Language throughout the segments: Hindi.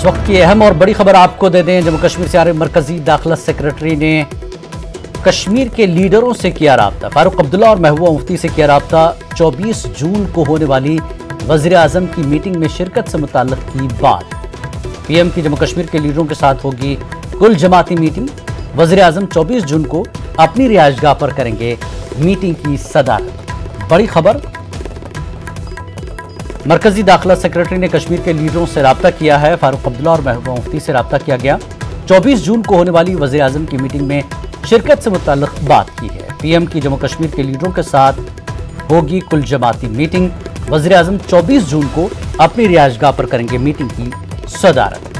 इस वक्त की अहम और बड़ी खबर आपको दे दें। जम्मू कश्मीर से आ रहे मरकजी दाखिला सेक्रेटरी ने कश्मीर के लीडरों से किया राब्ता। फारूक अब्दुल्ला और महबूबा मुफ्ती से किया राब्ता। 24 जून को होने वाली वज़ीर आज़म की मीटिंग में शिरकत से मुताल्लिक़ की बात। पीएम की जम्मू कश्मीर के लीडरों के साथ होगी कुल जमाती मीटिंग। वज़ीर आज़म 24 जून को अपनी रिहाइशगाह पर करेंगे मीटिंग की सदारत। बड़ी खबर, मरकजी दाखिला सेक्रेटरी ने कश्मीर के लीडरों से राब्ता किया है। फारूक अब्दुल्ला और महबूबा मुफ्ती से राब्ता किया गया। 24 जून को होने वाली वज़ीर आज़म की मीटिंग में शिरकत से मुताल्लिक़ बात की है। पीएम की जम्मू कश्मीर के लीडरों के साथ होगी कुल जमाती मीटिंग। वज़ीर आज़म 24 जून को अपनी रिहाइशगाह पर करेंगे मीटिंग की सदारत।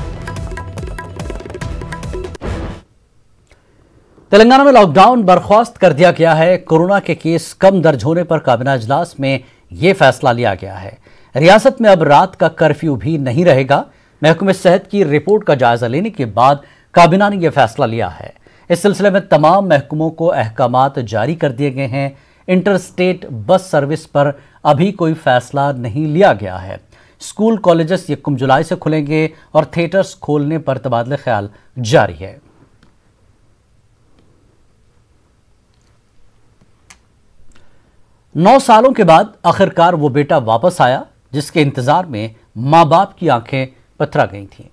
तेलंगाना में लॉकडाउन बर्खास्त कर दिया गया है। कोरोना के केस कम दर्ज होने पर काबीना इजलास में यह फैसला लिया गया है। रियासत में अब रात का कर्फ्यू भी नहीं रहेगा। महकमे सेहत की रिपोर्ट का जायजा लेने के बाद काबीना ने यह फैसला लिया है। इस सिलसिले में तमाम महकमों को अहकामात जारी कर दिए गए हैं। इंटरस्टेट बस सर्विस पर अभी कोई फैसला नहीं लिया गया है। स्कूल कॉलेजेस 1 जुलाई से खुलेंगे और थिएटर्स खोलने पर तबादले ख्याल जारी है। नौ सालों के बाद आखिरकार वो बेटा वापस आया जिसके इंतजार में मां बाप की आंखें पथरा गई थीं।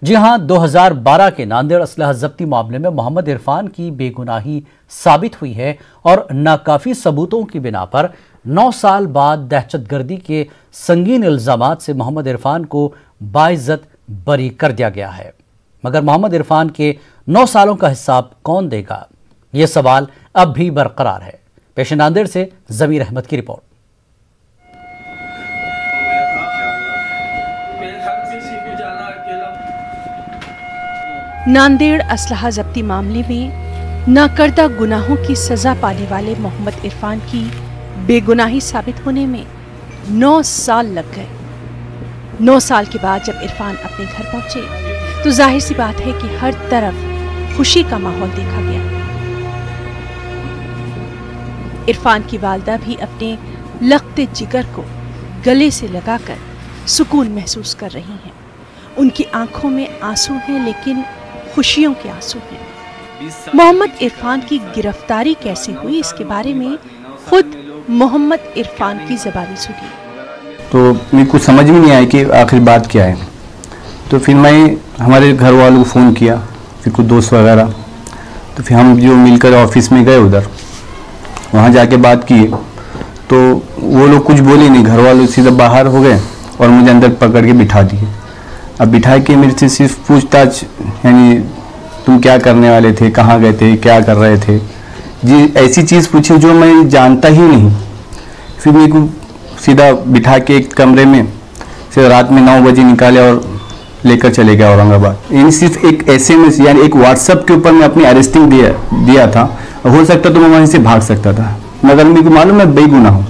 जी हां, 2012 के नांदेड़ असलहा जब्ती मामले में मोहम्मद इरफान की बेगुनाही साबित हुई है और नाकाफी सबूतों की बिना पर 9 साल बाद दहशतगर्दी के संगीन इल्जामात से मोहम्मद इरफान को बाइज्जत बरी कर दिया गया है। मगर मोहम्मद इरफान के 9 सालों का हिसाब कौन देगा, यह सवाल अब भी बरकरार है। पेश नांदेड़ से जमीर अहमद की रिपोर्ट। नांदेड़ असलहा जब्ती मामले में नाकर्दा गुनाहों की सजा पाने वाले मोहम्मद इरफान की बेगुनाही साबित होने में 9 साल लग गए। 9 साल के बाद जब इरफान अपने घर पहुंचे तो जाहिर सी बात है कि हर तरफ खुशी का माहौल देखा गया। इरफान की वालिदा भी अपने लख्ते जिगर को गले से लगाकर सुकून महसूस कर रही हैं। उनकी आंखों में आंसू हैं, लेकिन खुशियों के आंसू हैं। मोहम्मद इरफान की गिरफ्तारी कैसे हुई, इसके बारे में खुद मोहम्मद इरफान की ज़बानी सुनिए। तो मेरे को समझ में नहीं आया कि आखिर बात क्या है। तो फिर मैं हमारे घर वालों को फ़ोन किया, फिर कुछ दोस्त वगैरह, तो फिर हम जो मिलकर ऑफिस में गए उधर, वहाँ जाके बात की तो वो लोग कुछ बोले नहीं। घर वालों सीधा बाहर हो गए और मुझे अंदर पकड़ के बिठा दिए। अब बिठा के मेरे से सिर्फ पूछताछ, यानी तुम क्या करने वाले थे, कहाँ गए थे, क्या कर रहे थे, जी ऐसी चीज़ पूछी जो मैं जानता ही नहीं। फिर मेरे को सीधा बिठा के एक कमरे में फिर रात में 9 बजे निकाले और लेकर चले गए औरंगाबाद। यानी सिर्फ एक SMS यानी एक व्हाट्सएप के ऊपर मैं अपनी अरेस्टिंग दिया था। हो सकता तो मैं वहीं से भाग सकता था, मगर मेरे को मालूम मैं बेगुनाह हूँ,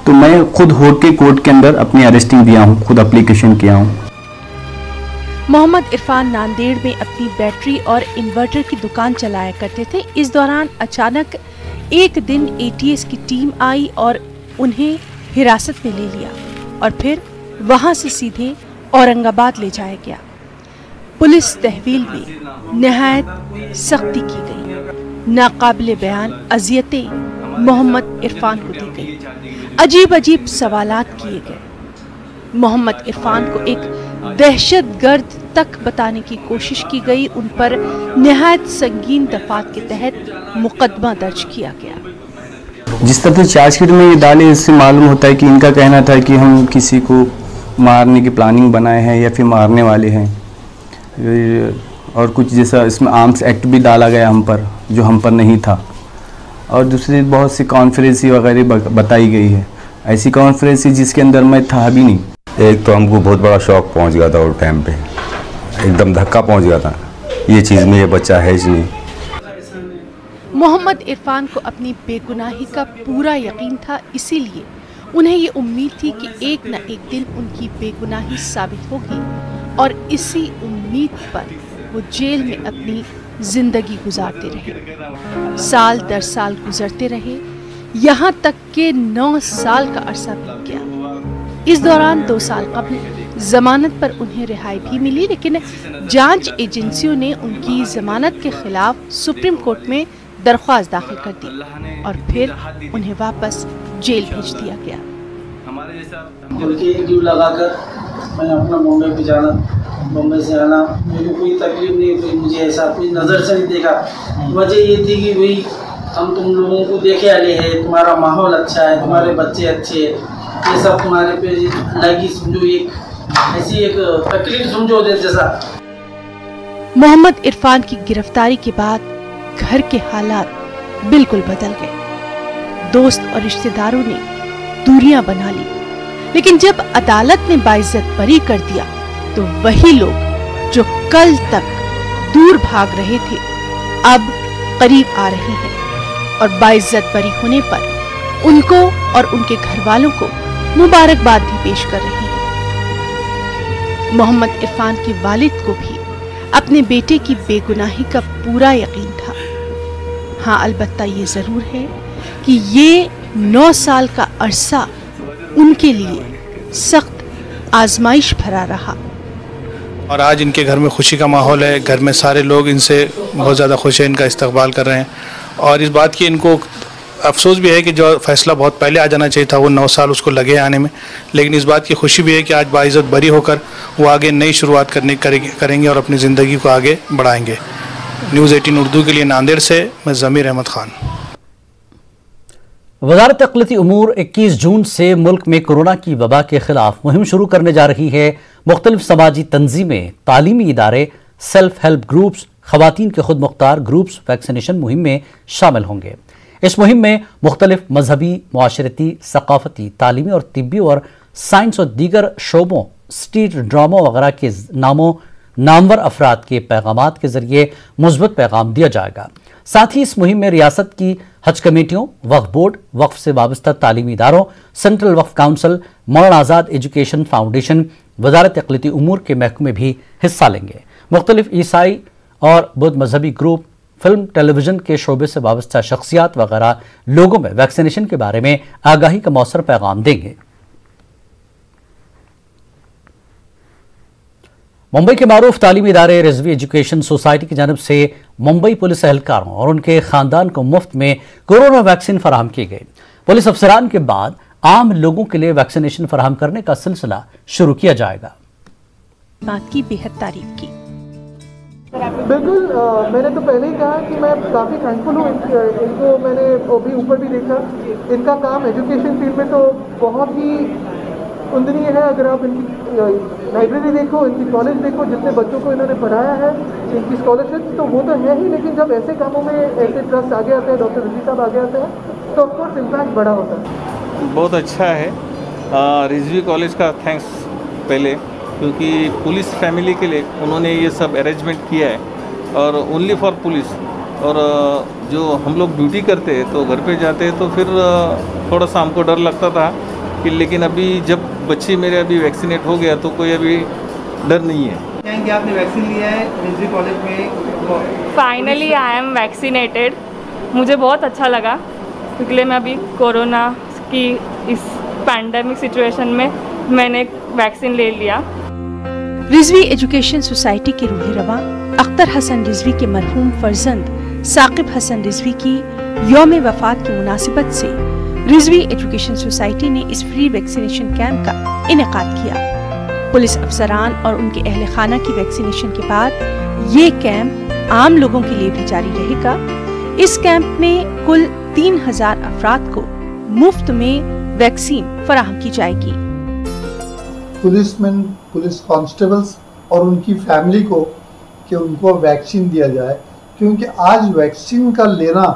तो मैं खुद होट के कोर्ट के अंदर अपनी अरेस्टिंग दिया हूँ, खुद एप्लीकेशन किया हूँ। मोहम्मद इरफान नांदेड़ में अपनी बैटरी और इन्वर्टर की दुकान चलाया करते थे। इस दौरान अचानक एक दिन ATS की टीम आई और उन्हें हिरासत में ले लिया और फिर वहां से सीधे औरंगाबाद ले जाया गया। पुलिस तहवील में निहायत सख्ती की गई। नाकाबिले बयान अजियतें मोहम्मद इरफान को दी गई। अजीब अजीब सवालात किए गए। मोहम्मद इरफान को एक दहशतगर्द तक बताने की कोशिश की गई। उन पर निहायत संगीन दफात के तहत मुकदमा दर्ज किया गया। जिस तरह से चार्जशीट में ये डाले, इससे मालूम होता है कि इनका कहना था कि हम किसी को मारने की प्लानिंग बनाए हैं या फिर मारने वाले हैं, और कुछ जैसा इसमें आर्म्स एक्ट भी डाला गया हम पर, जो हम पर नहीं था। और दूसरी बहुत सी कॉन्फ्रेंसी वगैरह बताई गई है, ऐसी कॉन्फ्रेंसी जिसके अंदर मैं था भी नहीं। एक तो हमको बहुत बड़ा शौक पहुंच गया था, उस टाइम पे एकदम धक्का पहुंच गया था, ये चीज़ में ये बच्चा है ही नहीं। मोहम्मद इरफान को अपनी बेगुनाही का पूरा यकीन था, इसीलिए उन्हें ये उम्मीद थी कि एक न एक दिन उनकी बेगुनाही साबित होगी और इसी उम्मीद पर वो जेल में अपनी जिंदगी गुजारते रहे। साल दर साल गुजरते रहे, यहाँ तक के 9 साल का अरसा बीत गया। इस दौरान 2 साल कबल जमानत पर उन्हें रिहाई भी मिली, लेकिन जांच एजेंसियों ने उनकी जमानत के खिलाफ सुप्रीम कोर्ट में दरख्वास्त दाखिल कर दी और फिर उन्हें वापस जेल भेज दिया गया। बल्कि एक ड्यू लगाकर मैं अपना मुंबई पे जाना, मुंबई से आना, मुझे कोई तकलीफ नहीं हुई, मुझे ऐसा अपनी नज़र से नहीं देखा। वजह ये थी कि भाई हम तुम लोगों को देखे आले हैं, तुम्हारा माहौल अच्छा है, तुम्हारे बच्चे अच्छे हैं, ये सब तुम्हारे पे लगी, समझो एक ऐसी एक तकलीफ समझो जैसा। मोहम्मद इरफान की गिरफ्तारी के बाद घर के हालात बिल्कुल बदल गए। दोस्त और रिश्तेदारों ने दूरियां बना ली, लेकिन जब अदालत ने बाइज्जत बरी कर दिया तो वही लोग जो कल तक दूर भाग रहे थे अब करीब आ रहे हैं और बाइज्जत बरी होने पर उनको और उनके घर वालों को मुबारकबाद भी पेश कर रहे हैं। मोहम्मद इरफान के वालिद को भी अपने बेटे की बेगुनाही का पूरा यकीन था। हाँ, अलबत्ता ये जरूर है कि ये 9 साल का अरसा उनके लिए सख्त आजमाइश भरा रहा। और आज इनके घर में खुशी का माहौल है, घर में सारे लोग इनसे बहुत ज़्यादा खुश हैं, इनका इस्तकबाल कर रहे हैं। और इस बात की इनको अफसोस भी है कि जो फैसला बहुत पहले आ जाना चाहिए था, वो 9 साल उसको लगे आने में, लेकिन इस बात की खुशी भी है कि आज बाइज्जत बरी होकर वो आगे नई शुरुआत करेंगे और अपनी ज़िंदगी को आगे बढ़ाएंगे। न्यूज़ 18 उर्दू के लिए नांदेड़ से मैं ज़मीर अहमद खान। वज़ारत अक़लियती उमूर 21 जून से मुल्क में कोरोना की वबा के खिलाफ मुहिम शुरू करने जा रही है। मुख्तलिफ समाजी तंजीमें, तालीमी इदारे, सेल्फ हेल्प ग्रुप्स, ख़वातीन के खुद मुख्तार ग्रुप्स वैक्सीनेशन मुहिम में शामिल होंगे। इस मुहिम में मुख्तलिफ मजहबी, मुआशरती, सकाफती, तालीमी और तिब्बी और साइंस और दीगर शोबों, स्ट्रीट ड्रामा वगैरह के नामवर अफराद के पैगामात के जरिए मुस्बत पैगाम दिया जाएगा। साथ ही इस मुहिम में रियासत की हज कमेटियों, वक्फ बोर्ड, वक्फ से वाबस्ता तालीमी इदारों, सेंट्रल वक्फ काउंसिल, मौलाना आज़ाद एजुकेशन फाउंडेशन, वज़ारत अक़लियती उमूर के महकमे भी हिस्सा लेंगे। मुख्तलिफ ईसाई और बुद्ध मजहबी ग्रुप, फिल्म टेलीविज़न के शोबे से वाबस्ता शख्सियात वगैरह लोगों में वैक्सीनेशन के बारे में आगाही का मौसर पैगाम देंगे। मुंबई के मारूफ तालीमी इदारे रिजवी एजुकेशन सोसाइटी की जानिब से मुंबई पुलिस एहलकारों और उनके खानदान को मुफ्त में कोरोना वैक्सीन फराहम की गई। पुलिस अफसरान के बाद आम लोगों के लिए वैक्सीनेशन फराहम करने का सिलसिला शुरू किया जाएगा। बात की बेहद तारीफ की। बिल्कुल, मैंने तो पहले ही कहा कि मैं काफ़ी थैंकफुल हूँ इनको। मैंने अभी ऊपर भी देखा, इनका काम एजुकेशन फील्ड में तो बहुत ही उल्लेखनीय है। अगर आप इनकी लाइब्रेरी देखो, इनकी कॉलेज देखो, जितने बच्चों को इन्होंने पढ़ाया है, इनकी स्कॉलरशिप तो वो तो है ही, लेकिन जब ऐसे कामों में ऐसे ट्रस्ट आगे आते हैं, डॉक्टर रिजी साहब आगे आते हैं, तो ऑफकोर्स इम्पैक्ट बड़ा होता है। बहुत अच्छा है। रिजवी कॉलेज का थैंक्स पहले, क्योंकि पुलिस फैमिली के लिए उन्होंने ये सब अरेंजमेंट किया है, और ओनली फॉर पुलिस। और जो हम लोग ड्यूटी करते हैं तो घर पे जाते हैं तो फिर थोड़ा सा हमको डर लगता था कि, लेकिन अभी जब बच्चे मेरे अभी वैक्सीनेट हो गया तो कोई अभी डर नहीं है। क्या आपने वैक्सीन लिया है रिजवी कॉलेज में? Finally I am vaccinated. मुझे बहुत अच्छा लगा क्योंकि मैं अभी कोरोना की इस पैंडेमिक सिचुएशन में मैंने वैक्सीन ले लिया। रिजवी एजुकेशन सोसाइटी के रूही रवा अख्तर हसन रिजवी के मरहूम फर्जंद साकिब हसन रिजवी की यौम वफात की मुनासिबत से रिजवी एजुकेशन सोसाइटी ने इस फ्री वैक्सीनेशन कैंप का इनेकाद किया। पुलिस अफसरान और उनके अहले खाना की वैक्सीनेशन के बाद ये कैंप आम लोगों के लिए भी जारी रहेगा। इस कैंप में कुल 3000 अफराद को मुफ्त में वैक्सीन फराहम की जाएगी। पुलिसमैन, पुलिस कांस्टेबल्स और उनकी फैमिली को कि उनको वैक्सीन दिया जाए, क्योंकि आज वैक्सीन का लेना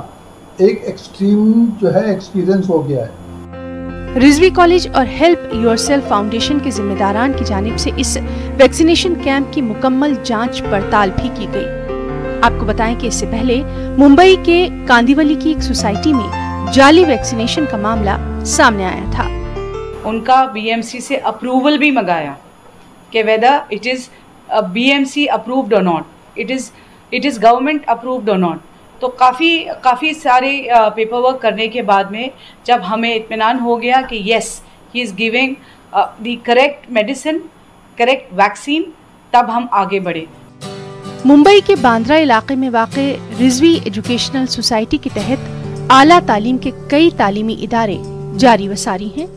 एक एक्सट्रीम जो है एक्सपीरियंस हो गया है। रिजवी कॉलेज और हेल्प योरसेल्फ फाउंडेशन के जिम्मेदारान की जानिब से इस वैक्सीनेशन कैंप की मुकम्मल जांच पड़ताल भी की गई। आपको बताएं कि इससे पहले मुंबई के कांदीवली की एक सोसाइटी में जाली वैक्सीनेशन का मामला सामने आया था। उनका बीएमसी से अप्रूवल भी मंगाया कि whether it is BMC approved or not, it is government approved or not. तो काफ़ी सारे पेपर वर्क करने के बाद में जब हमें इत्मीनान हो गया कि yes he is giving the correct medicine correct vaccine, तब हम आगे बढ़े। मुंबई के बांद्रा इलाके में वाक़े रिजवी एजुकेशनल सोसाइटी के तहत आला तालीम के कई तालीमी इदारे जारी व सारी हैं।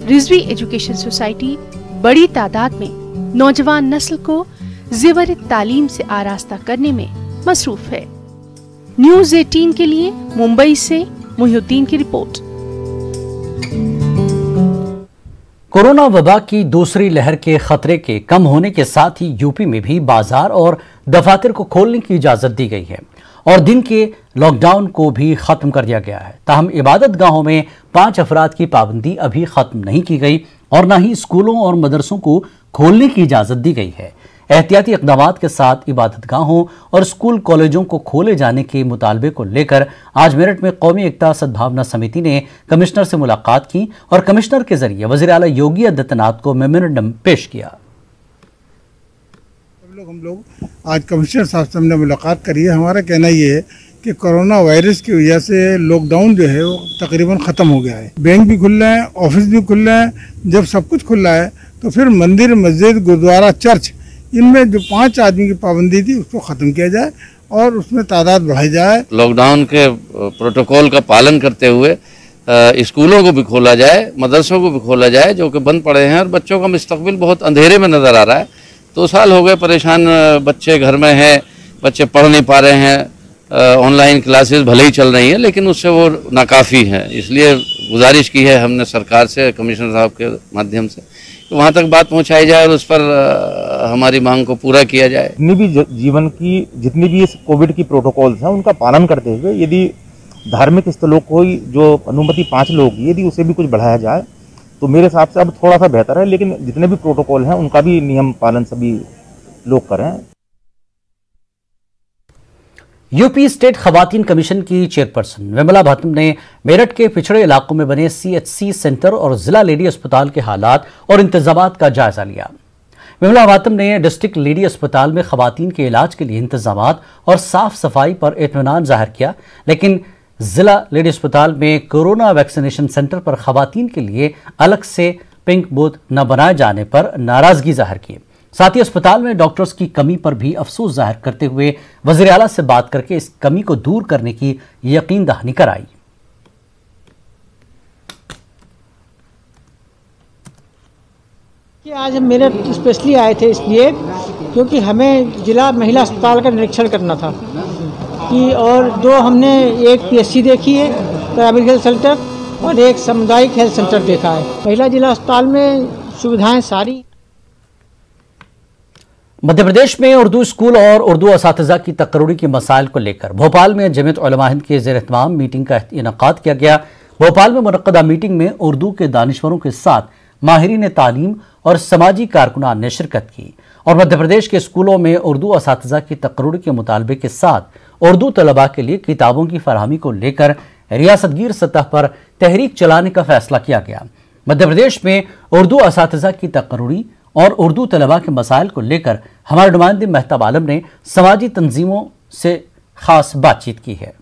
रिजवी एजुकेशन सोसाइटी बड़ी तादाद में नौजवान नस्ल को ज़ेवर तालीम से आरास्ता करने में मसरूफ है। न्यूज़ 18 के लिए मुंबई से मुहिउद्दीन की रिपोर्ट। कोरोना वबा की दूसरी लहर के खतरे के कम होने के साथ ही यूपी में भी बाजार और दफातर को खोलने की इजाजत दी गई है और दिन के लॉकडाउन को भी खत्म कर दिया गया है। ताहम इबादत गाहों में 5 अफराद की पाबंदी अभी खत्म नहीं की गई और न ही स्कूलों और मदरसों को खोलने की इजाजत दी गई है। एहतियाती इक़दामात के साथ इबादत गाहों और स्कूल कॉलेजों को खोले जाने के मुतालबे को लेकर आज मेरठ में कौमी एकता सद्भावना समिति ने कमिश्नर से मुलाकात की और कमिश्नर के जरिए वज़ीर आला योगी आदित्यनाथ को मेमोरेंडम पेश किया। हम लोग आज कमिश्नर साहब से हमने मुलाकात करी है। हमारा कहना ये है कि कोरोना वायरस की वजह से लॉकडाउन जो है वो तकरीबन ख़त्म हो गया है। बैंक भी खुल रहे हैं, ऑफिस भी खुल रहे हैं। जब सब कुछ खुल रहा है तो फिर मंदिर, मस्जिद, गुरुद्वारा, चर्च, इनमें जो 5 आदमी की पाबंदी थी उसको ख़त्म किया जाए और उसमें तादाद बढ़ाई जाए। लॉकडाउन के प्रोटोकॉल का पालन करते हुए स्कूलों को भी खोला जाए, मदरसों को भी खोला जाए जो कि बंद पड़े हैं और बच्चों का मुस्तकबिल बहुत अंधेरे में नज़र आ रहा है। 2 साल हो गए परेशान बच्चे घर में हैं, बच्चे पढ़ नहीं पा रहे हैं। ऑनलाइन क्लासेस भले ही चल रही हैं लेकिन उससे वो नाकाफ़ी है। इसलिए गुजारिश की है हमने सरकार से, कमिश्नर साहब के माध्यम से, तो वहाँ तक बात पहुँचाई जाए और उस पर हमारी मांग को पूरा किया जाए। जितनी भी जीवन की जितनी भी कोविड की प्रोटोकॉल्स हैं उनका पालन करते हुए यदि धार्मिक स्थलों को जो अनुमति 5 लोगों की यदि उसे भी कुछ बढ़ाया जाए तो मेरे हिसाब से अब थोड़ा सा बेहतर है। लेकिन जितने भी प्रोटोकॉल हैं उनका भी नियम पालन सभी लोग करें। यूपी स्टेट खवातीन कमीशन की चेयरपर्सन विमला भातम ने मेरठ के पिछड़े इलाकों में बने CHC सेंटर और जिला लेडी अस्पताल के हालात और इंतजामात का जायजा लिया। विमला भातम ने डिस्ट्रिक्ट लेडी अस्पताल में खवातीन के इलाज के लिए इंतजामात और साफ सफाई पर इत्मीनान जाहिर किया, लेकिन जिला लेडी अस्पताल में कोरोना वैक्सीनेशन सेंटर पर खवातीन के लिए अलग से पिंक बूथ न बनाए जाने पर नाराजगी जाहिर की। साथ ही अस्पताल में डॉक्टर्स की कमी पर भी अफसोस जाहिर करते हुए वज़ीर आला से बात करके इस कमी को दूर करने की यकीन दहानी कराई। आज हम मेरठ स्पेशली आए थे इसलिए क्योंकि हमें जिला महिला अस्पताल का निरीक्षण करना था कि और 2 हमने एक PSC देखी है, प्राइमरी हेल्थ सेंटर, और एक सामुदायिक हेल्थ सेंटर देखा है। महिला जिला अस्पताल में सुविधाएं सारी। मध्य प्रदेश में उर्दू स्कूल और उर्दू असातिज़ा की तकर्रुरी के मसाइल को लेकर भोपाल में जमीयत उलमा हिंद के ज़ेर-ए-एहतमाम मीटिंग का इनेकाद किया गया। भोपाल में मुनक्कदा मीटिंग में उर्दू के दानिशवरों के साथ माहिरीन तालीम और समाजी कारकुनान ने शिरकत की और मध्य प्रदेश के स्कूलों में उर्दू असातिज़ा की तकर्रुरी के मुतालबे के साथ उर्दू तलबा के लिए किताबों की फरहमी को लेकर रियासतगीर सतह पर तहरीक चलाने का फैसला किया गया। मध्य प्रदेश में उर्दू असातिज़ा की तकर्रुरी और उर्दू तलबा के मसाइल को लेकर हमारे नुमाइंदे महताब आलम ने समाजी तंजीमों से खास बातचीत की है।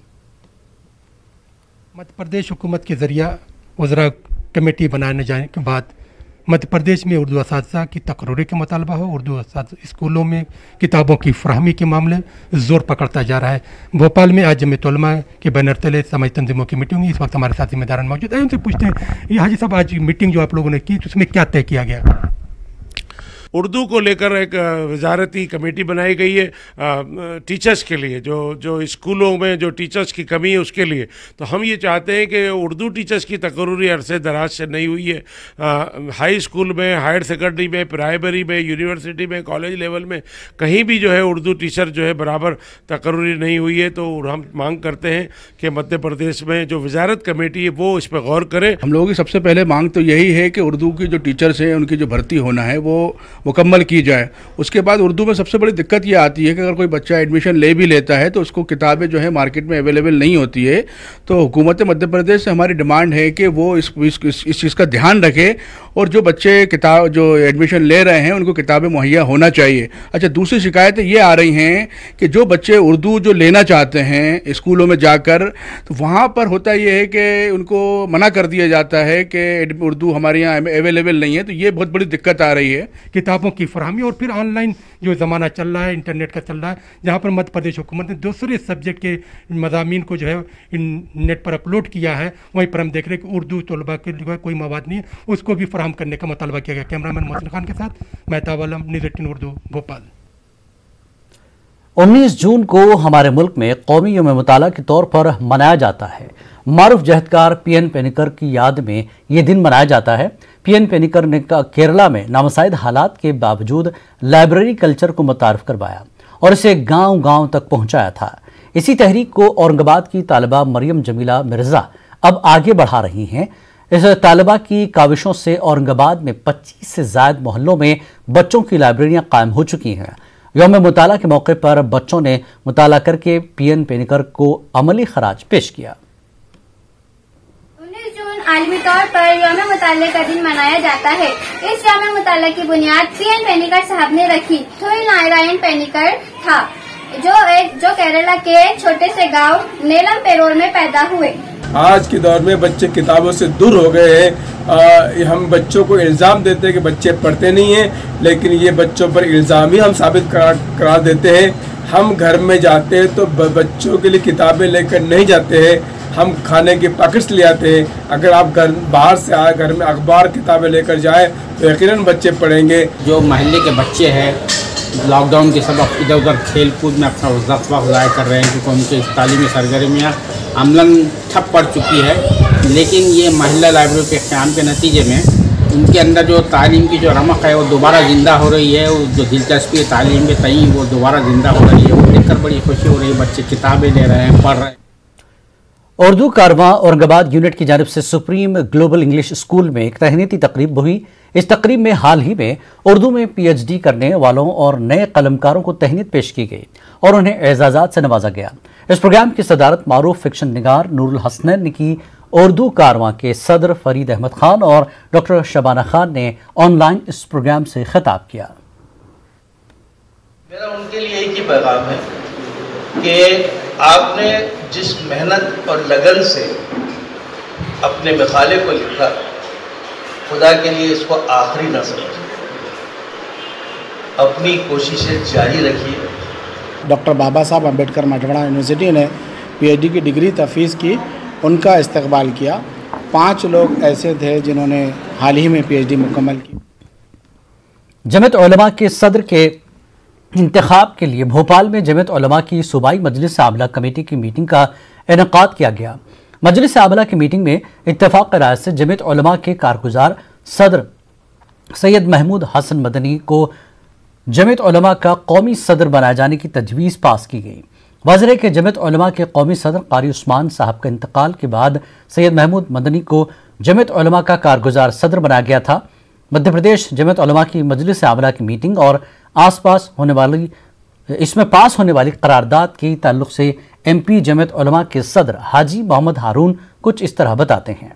मध्य प्रदेश हुकूमत के ज़रिया वज़रा कमेटी बनाने जाने के बाद मध्य प्रदेश में उर्दू असातिज़ा की तकर्रुरी का मुतालबा हो, उर्दू स्कूलों में किताबों की फराहमी के मामले ज़ोर पकड़ता जा रहा है। भोपाल में आज जमीयत उलमा के बैनर तले समाजी तंजीमों की मीटिंग हुई। इस वक्त हमारे साथ जिम्मेदारान मौजूद हैं, उनसे पूछते हैं ये हाजी साहब आज मीटिंग जो आप लोगों ने की उसमें क्या तय किया गया? उर्दू को लेकर एक वजारती कमेटी बनाई गई है टीचर्स के लिए, जो स्कूलों में जो टीचर्स की कमी है उसके लिए। तो हम ये चाहते हैं कि उर्दू टीचर्स की तकर्रुरी अरसे दराज से नहीं हुई है। हाई स्कूल में, हायर सेकेंडरी में, प्राइमरी में, यूनिवर्सिटी में, कॉलेज लेवल में कहीं भी जो है उर्दू टीचर जो है बराबर तकर्रुरी नहीं हुई है। तो हम मांग करते हैं कि मध्य प्रदेश में जो वजारत कमेटी है वो इस पर गौर करे। हम लोगों की सबसे पहले मांग तो यही है कि उर्दू की जो टीचर्स हैं उनकी जो भर्ती होना है वो मुकम्मल की जाए। उसके बाद उर्दू में सबसे बड़ी दिक्कत ये आती है कि अगर कोई बच्चा एडमिशन ले भी लेता है तो उसको किताबें जो है मार्केट में अवेलेबल नहीं होती है। तो हुकूमत मध्य प्रदेश से हमारी डिमांड है कि वो इस चीज़ का ध्यान रखे और जो बच्चे किताब जो एडमिशन ले रहे हैं उनको किताबें मुहैया होना चाहिए। अच्छा, दूसरी शिकायतें ये आ रही हैं कि जो बच्चे उर्दू जो लेना चाहते हैं स्कूलों में जाकर, तो वहाँ पर होता ये है कि उनको मना कर दिया जाता है कि उर्दू हमारे यहाँ अवेलेबल नहीं है। तो ये बहुत बड़ी दिक्कत आ रही है। किताब किताबों की फरहमी और फिर ऑनलाइन जो ज़माना चल रहा है, इंटरनेट का चल रहा है, जहाँ पर मध्य प्रदेश हुकूमत ने दूसरे सब्जेक्ट के मज़ामीन को जो है नेट पर अपलोड किया है, वहीं पर हम देख रहे हैं कि उर्दू तलबा के लिए कोई मवाद नहीं है, उसको भी फराहम करने का मुतालबा किया गया। कैमरामैन मोहसिन खान के साथ मेहताब आलम, न्यूज़ 18 उर्दू, भोपाल। 19 जून को हमारे मुल्क में कौमी यौम मुताला के तौर पर मनाया जाता है। मारूफ जहदकार पीएन पेनिकर की याद में ये दिन मनाया जाता है। पीएन पेनिकर ने केरला में नामसाइद हालात के बावजूद लाइब्रेरी कल्चर को मुतारफ करवाया और इसे गांव-गांव तक पहुंचाया था। इसी तहरीक को औरंगाबाद की तालिबा मरियम जमीला मिर्जा अब आगे बढ़ा रही हैं। इस तालिबा की काविशों से औरंगाबाद में 25 से ज़ायद मोहल्लों में बच्चों की लाइब्रेरियां कायम हो चुकी हैं। यौम मुताला के मौके पर बच्चों ने मुताला करके पीएन पेनिकर को अमली खराज पेश किया। 19 जून आलमी तौर पर यौम मुताले का दिन मनाया जाता है। इस यौम मुताले की बुनियाद पीएन पेनिकर साहब ने रखी। थुइनारायण पेनिकर था जो केरला के छोटे से गांव नेलम पेरोर में पैदा हुए। आज के दौर में बच्चे किताबों से दूर हो गए हैं। हम बच्चों को इल्ज़ाम देते हैं कि बच्चे पढ़ते नहीं हैं, लेकिन ये बच्चों पर इल्ज़ाम ही हम साबित करा देते हैं। हम घर में जाते हैं तो बच्चों के लिए किताबें लेकर नहीं जाते हैं, हम खाने के पैकेट्स ले आते हैं। अगर आप बाहर से आए घर में अखबार किताबें लेकर जाएं तो यकीनन बच्चे पढ़ेंगे। जो महल्ले के बच्चे हैं लॉकडाउन के सबब इधर उधर खेल कूद में अपना वक्त ज़ाया कर रहे हैं, क्योंकि उनकी तालीमी सरगर्मियाँ अमलन ठप पड़ चुकी है। लेकिन ये महिला लाइब्रेरी के क़याम के नतीजे में उनके अंदर जो तालीम की जो रमक है वो दोबारा ज़िंदा हो रही है। जो दिलचस्पी तालीम के तई वो दोबारा ज़िंदा हो रही है। वो देखकर बड़ी खुशी हो रही है। बच्चे किताबें ले रहे हैं, पढ़ रहे हैं। उर्दू कारवां औरंगाबाद यूनिट की जानिब से सुप्रीम ग्लोबल इंग्लिश स्कूल में एक तहनीती तकरीब हुई। इस तकरीब में हाल ही में उर्दू में PhD करने वालों और नए कलमकारों को तहनीत पेश की गई और उन्हें एजाज़ात से नवाजा गया। इस प्रोग्राम की सदारत मारूफ फिक्शन निगार नूरुल हसनैन ने की। उर्दू कारवां के सदर फरीद अहमद खान और डॉक्टर शबाना खान ने ऑनलाइन इस प्रोग्राम से खिताब किया। मेरा उनके लिए एक ही पैगाम है कि आपने जिस मेहनत और लगन से अपने मकाले को लिखा, खुदा के लिए इसको आखिरी ना समझें, अपनी कोशिशें जारी रखिए। डॉक्टर बाबा साहब अम्बेडकर मठवाड़ा यूनिवर्सिटी ने PhD की डिग्री तफवीज़ की, उनका इस्तकबाल किया। 5 लोग ऐसे थे जिन्होंने हाल ही में PhD मुकम्मल की। जमीयत उलमा के सदर के इंतखाब के लिए भोपाल में जमीयत उलमा की सूबाई मजलिस आमला कमेटी की मीटिंग का इनेकाद किया गया। मजलिस आमला की मीटिंग में इत्तफाक राय से जमीयत उलमा के कारगुजार सदर सैयद महमूद हसन मदनी को जमीयत उलमा का कौमी सदर बनाए जाने की तजवीज़ पास की गई। वाज़ेह है कि जमीयत उलमा के कौमी सदर कारी उस्मान साहब के इंतकाल के बाद सैयद महमूद मदनी को जमीयत उलमा का कारगुजार सदर बनाया गया था। मध्य प्रदेश जमीयत उलमा की मजलिस आमला की मीटिंग और इसमें पास होने वाली करारदाद के ताल्लुक से MP जमीयत उलमा के सदर हाजी मोहम्मद हारून कुछ इस तरह बताते हैं।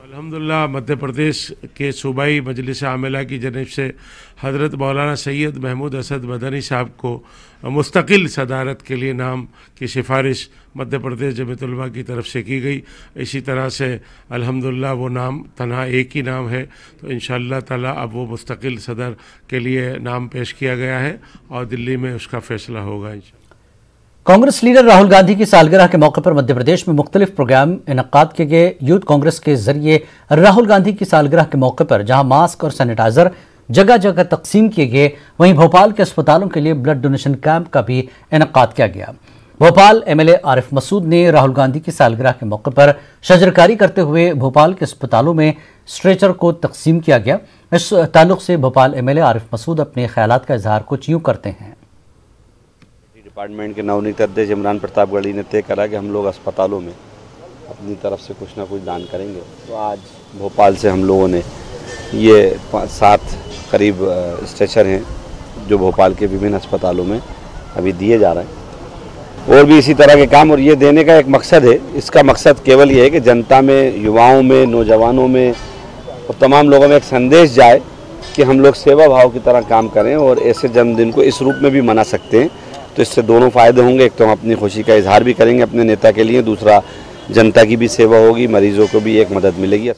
अल्हम्दुलिल्लाह मध्य प्रदेश के सूबाई मजलिस आमिला की जनिब से हज़रत मौलाना सैयद महमूद असद मदनी साहब को मुस्तकिल सदारत के लिए नाम की सिफारिश मध्य प्रदेश जमीयत उलमा की तरफ से की गई। इसी तरह से अल्हम्दुलिल्लाह वो नाम तनहा एक ही नाम है, तो इंशाअल्लाह ताला अब वो मुस्तकिल सदर के लिए नाम पेश किया गया है और दिल्ली में उसका फैसला होगा। कांग्रेस लीडर राहुल गांधी की सालगिरह के मौके पर मध्य प्रदेश में मुख्तलिफ प्रोग्राम इनकाद किए गए। यूथ कांग्रेस के जरिए राहुल गांधी की सालगिरह के मौके पर जहां मास्क और सैनिटाइजर जगह जगह तकसीम किए गए, वहीं भोपाल के अस्पतालों के लिए ब्लड डोनेशन कैंप का भी इनकाद किया गया। भोपाल MLA आरिफ मसूद ने राहुल गांधी की सालगिरह के मौके पर शजरकारी करते हुए भोपाल के अस्पतालों में स्ट्रेचर को तकसीम किया गया। इस ताल्लुक से भोपाल MLA आरिफ मसूद अपने ख्यालात का इजहार कुछ यूँ करते हैं। डिपार्टमेंट के नवनीत अध्यक्ष इमरान प्रतापगढ़ी ने तय करा कि हम लोग अस्पतालों में अपनी तरफ से कुछ ना कुछ दान करेंगे। तो आज भोपाल से हम लोगों ने ये 7 करीब स्ट्रेचर हैं जो भोपाल के विभिन्न अस्पतालों में अभी दिए जा रहे हैं, और भी इसी तरह के काम। और ये देने का एक मकसद है, इसका मकसद केवल ये है कि जनता में, युवाओं में, नौजवानों में और तमाम लोगों में एक संदेश जाए कि हम लोग सेवा भाव की तरह काम करें और ऐसे जन्मदिन को इस रूप में भी मना सकते हैं। तो इससे दोनों फ़ायदे होंगे, एक तो हम अपनी खुशी का इजहार भी करेंगे अपने नेता के लिए, दूसरा जनता की भी सेवा होगी, मरीजों को भी एक मदद मिलेगी।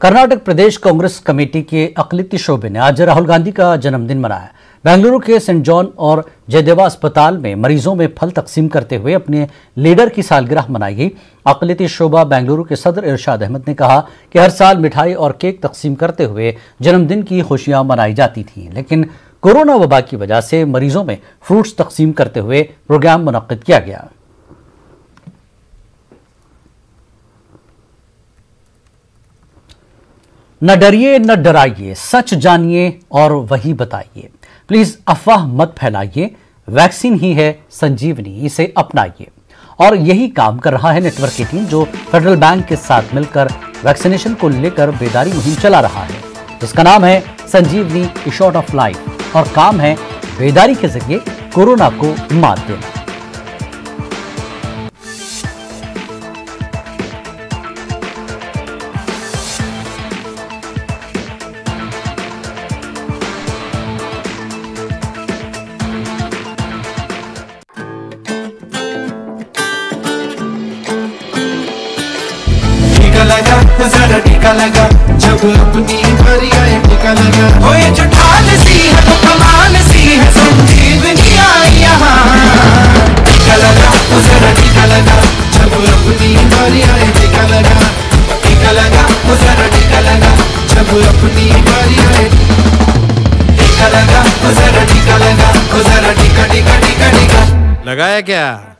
कर्नाटक प्रदेश कांग्रेस कमेटी के अक़लियती शोबे ने आज राहुल गांधी का जन्मदिन मनाया। बेंगलुरु के सेंट जॉन और जयदेवा अस्पताल में मरीजों में फल तकसीम करते हुए अपने लीडर की सालगिरह मनाई गई। अक़लियती शोबा बेंगलुरु के सदर इरशाद अहमद ने कहा कि हर साल मिठाई और केक तकसीम करते हुए जन्मदिन की खुशियां मनाई जाती थीं, लेकिन कोरोना वबा की वजह से मरीजों में फ्रूट्स तकसीम करते हुए प्रोग्राम मुनक्किद किया गया। न डरिए न डराइए, सच जानिए और वही बताइए। प्लीज अफवाह मत फैलाइए, वैक्सीन ही है संजीवनी, इसे अपनाइए। और यही काम कर रहा है नेटवर्क की टीम, जो फेडरल बैंक के साथ मिलकर वैक्सीनेशन को लेकर बेदारी मुहिम चला रहा है, जिसका नाम है संजीवनी ए शॉट ऑफ लाइफ, और काम है बेदारी के जरिए कोरोना को मात देना। लगा जरा टीका लगा, जब अपनी बारी आए टीका लगा। हो ये जो ढाल सी है तो कमाल सी है, संजीवनी आई यहाँ। टीका लगा जरा टीका लगा, जब अपनी बारी आए टीका लगा। टीका लगा जरा टीका लगा, जब अपनी बारी आए। टीका लगा जरा टीका लगा, जरा टीका टीका टीका टीका। लगाया क्या?